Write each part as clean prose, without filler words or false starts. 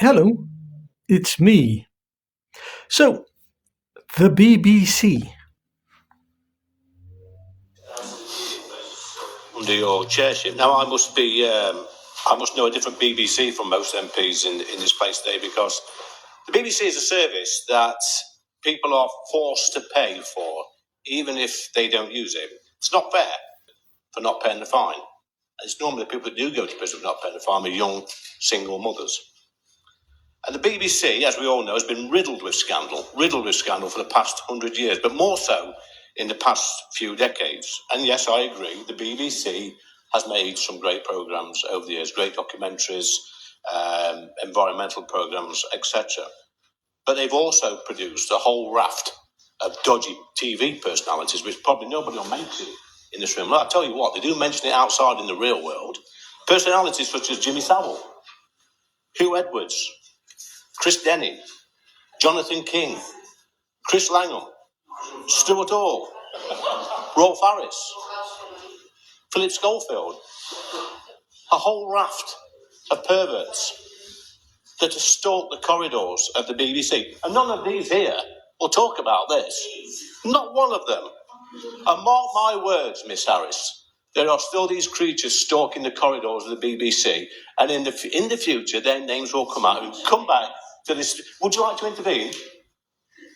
Hello, it's me. So, the BBC. Under your chairship. Now, I must know a different BBC from most MPs in this place today, because the BBC is a service that people are forced to pay for, even if they don't use it. It's not fair for not paying the fine. And it's normally people that do go to prison for not paying the fine are young single mothers. And the BBC, as we all know, has been riddled with scandal for the past 100 years, but more so in the past few decades. And yes, I agree, the BBC has made some great programmes over the years, great documentaries, environmental programmes, etc. But they've also produced a whole raft of dodgy TV personalities, which probably nobody will mention in this room. Well, I tell you what, they do mention it outside in the real world. Personalities such as Jimmy Savile, Hugh Edwards, Chris Denny, Jonathan King, Chris Langham, Stuart Hall, Rolf Harris, Philip Schofield, a whole raft of perverts that have stalked the corridors of the BBC. And none of these here will talk about this. Not one of them. And mark my words, Miss Harris, there are still these creatures stalking the corridors of the BBC, and in the future their names will come out and come back to this. Would you like to intervene?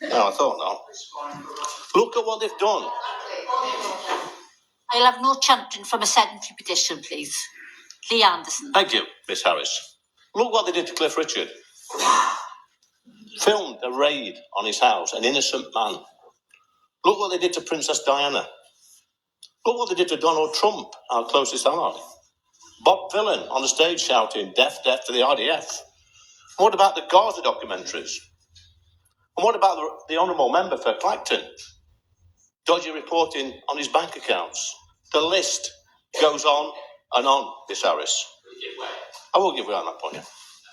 No, I thought not. Look at what they've done. I'll have no chanting from a sedentary petition, please. Lee Anderson. Thank you, Miss Harris. Look what they did to Cliff Richard. Filmed a raid on his house, an innocent man. Look what they did to Princess Diana. Look what they did to Donald Trump, our closest ally. Bob Dylan on the stage shouting, "Death, death to the IDF." And what about the Gaza documentaries? And what about the honourable member for Clacton? Dodgy reporting on his bank accounts. The list goes on and on, Miss Harris. I will give way on that point.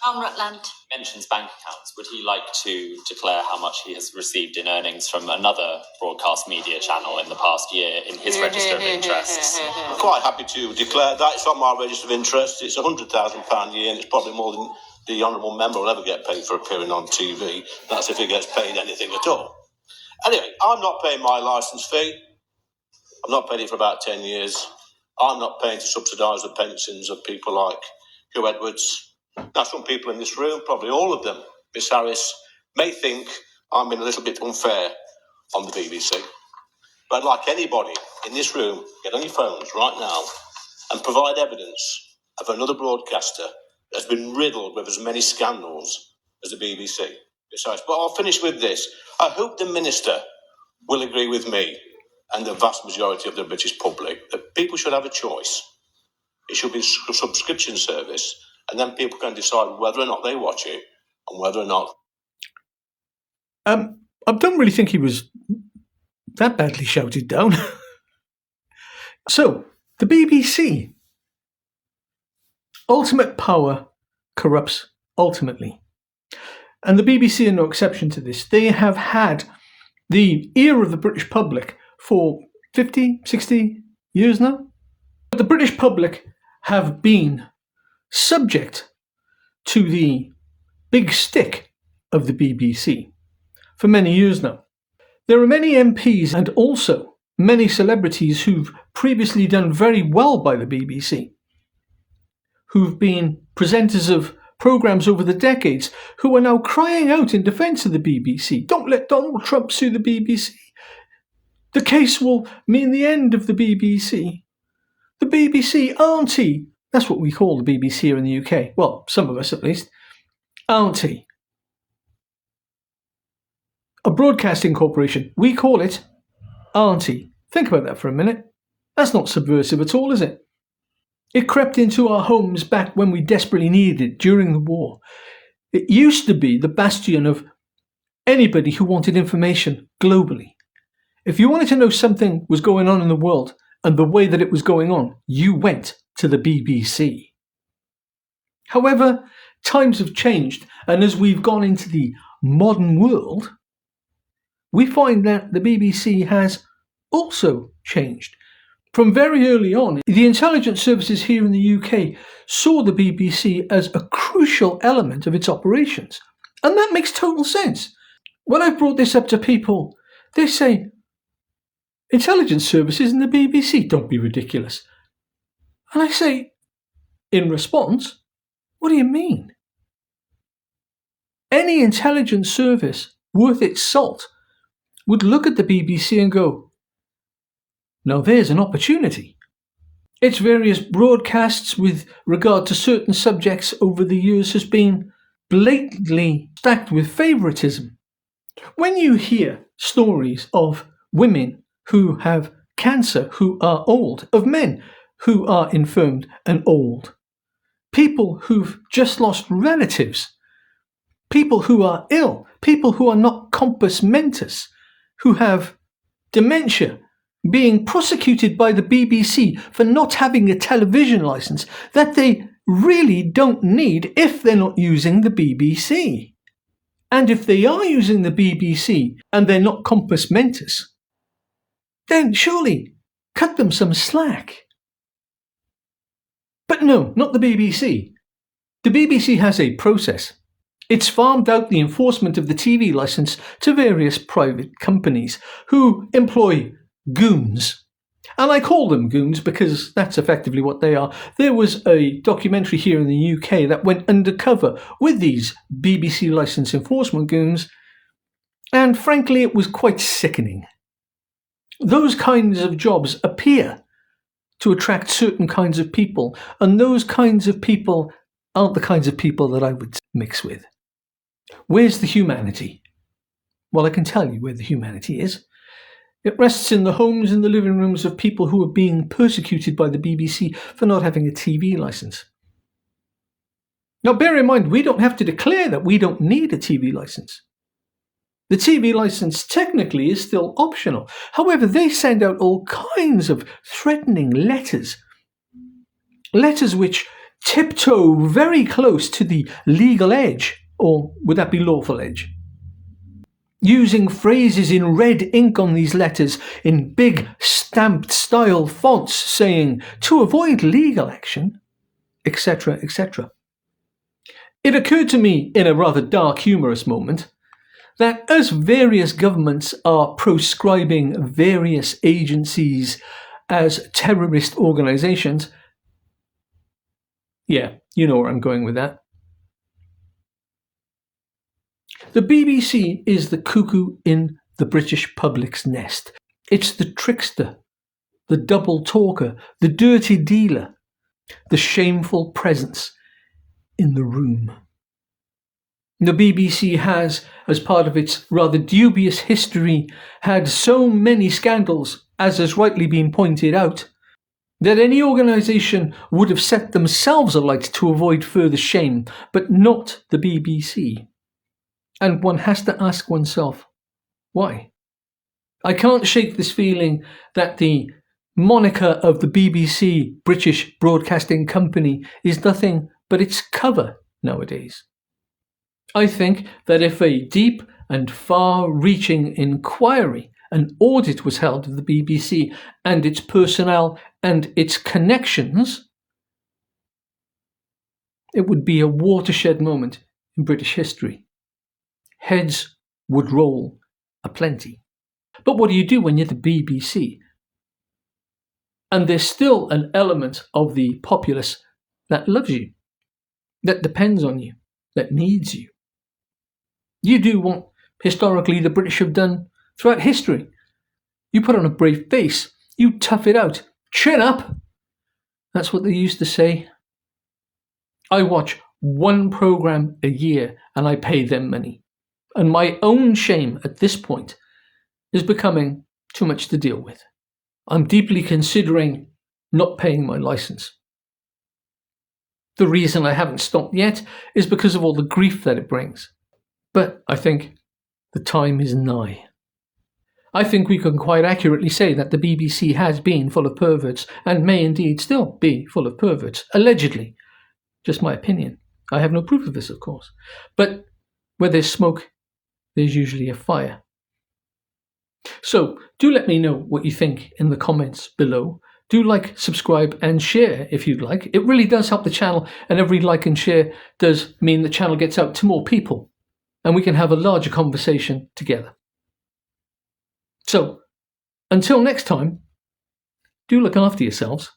Tom Rutland. Mentions bank accounts. Would he like to declare how much he has received in earnings from another broadcast media channel in the past year in his register of interests? I'm quite happy to declare that. It's on my register of interests. It's £100,000 a year, and it's probably more than the honourable member will ever get paid for appearing on TV. That's if he gets paid anything at all. Anyway, I'm not paying my licence fee. I've not paid it for about 10 years. I'm not paying to subsidise the pensions of people like Hugh Edwards. Now, some people in this room, probably all of them, Miss Harris, may think I'm being a little bit unfair on the BBC. But I'd like anybody in this room, get on your phones right now and provide evidence of another broadcaster that's been riddled with as many scandals as the BBC. Besides, but I'll finish with this. I hope the Minister will agree with me and the vast majority of the British public that people should have a choice. It should be a subscription service, and then people can decide whether or not they watch it and whether or not. I don't really think he was that badly shouted down. So, the BBC. Ultimate power corrupts ultimately. And the BBC are no exception to this. They have had the ear of the British public for 50, 60 years now. But the British public have been subject to the big stick of the BBC for many years now. There are many MPs and also many celebrities who've previously done very well by the BBC, who've been presenters of programmes over the decades, who are now crying out in defence of the BBC. Don't let Donald Trump sue the BBC. The case will mean the end of the BBC. The BBC, auntie. That's what we call the BBC here in the UK. Well, some of us at least. Auntie. A broadcasting corporation. We call it auntie. Think about that for a minute. That's not subversive at all, is it? It crept into our homes back when we desperately needed it during the war. It used to be the bastion of anybody who wanted information globally. If you wanted to know something was going on in the world and the way that it was going on, you went to the BBC. However, times have changed, and as we've gone into the modern world, we find that the BBC has also changed. From very early on, the intelligence services here in the UK saw the BBC as a crucial element of its operations. And that makes total sense. When I've brought this up to people, they say, intelligence services and the BBC, don't be ridiculous. And I say, in response, what do you mean? Any intelligence service worth its salt would look at the BBC and go, now there's an opportunity. Its various broadcasts with regard to certain subjects over the years has been blatantly stacked with favouritism. When you hear stories of women who have cancer who are old, of men who are infirmed and old, people who've just lost relatives, people who are ill, people who are not compos mentis, who have dementia, being prosecuted by the BBC for not having a television licence that they really don't need if they're not using the BBC. And if they are using the BBC and they're not compos mentis, then surely cut them some slack. But no, not the BBC. The BBC has a process. It's farmed out the enforcement of the TV licence to various private companies who employ goons. And I call them goons because that's effectively what they are. There was a documentary here in the UK that went undercover with these BBC licence enforcement goons, and frankly it was quite sickening. Those kinds of jobs appear to attract certain kinds of people, and those kinds of people aren't the kinds of people that I would mix with. Where's the humanity? Well, I can tell you where the humanity is. It rests in the homes and the living rooms of people who are being persecuted by the BBC for not having a TV licence. Now bear in mind, we don't have to declare that we don't need a TV licence. The TV licence technically is still optional. However, they send out all kinds of threatening letters. Letters which tiptoe very close to the legal edge, or would that be lawful edge? Using phrases in red ink on these letters in big stamped style fonts saying, to avoid legal action, etc., etc. It occurred to me in a rather dark, humorous moment that as various governments are proscribing various agencies as terrorist organisations, yeah, you know where I'm going with that. The BBC is the cuckoo in the British public's nest. It's the trickster, the double talker, the dirty dealer, the shameful presence in the room. The BBC has, as part of its rather dubious history, had so many scandals, as has rightly been pointed out, that any organisation would have set themselves alight to avoid further shame, but not the BBC. And one has to ask oneself, why? I can't shake this feeling that the moniker of the BBC, British Broadcasting Company, is nothing but its cover nowadays. I think that if a deep and far-reaching inquiry, an audit was held of the BBC and its personnel and its connections, it would be a watershed moment in British history. Heads would roll aplenty. But what do you do when you're the BBC? And there's still an element of the populace that loves you, that depends on you, that needs you. You do what historically the British have done throughout history. You put on a brave face, you tough it out, chin up. That's what they used to say. I watch one programme a year and I pay them money. And my own shame at this point is becoming too much to deal with. I'm deeply considering not paying my licence. The reason I haven't stopped yet is because of all the grief that it brings. But I think the time is nigh. I think we can quite accurately say that the BBC has been full of perverts and may indeed still be full of perverts, allegedly. Just my opinion. I have no proof of this, of course. But where there's smoke, there's usually a fire. So do let me know what you think in the comments below. Do like, subscribe, and share if you'd like. It really does help the channel, and every like and share does mean the channel gets out to more people, and we can have a larger conversation together. So, until next time, do look after yourselves.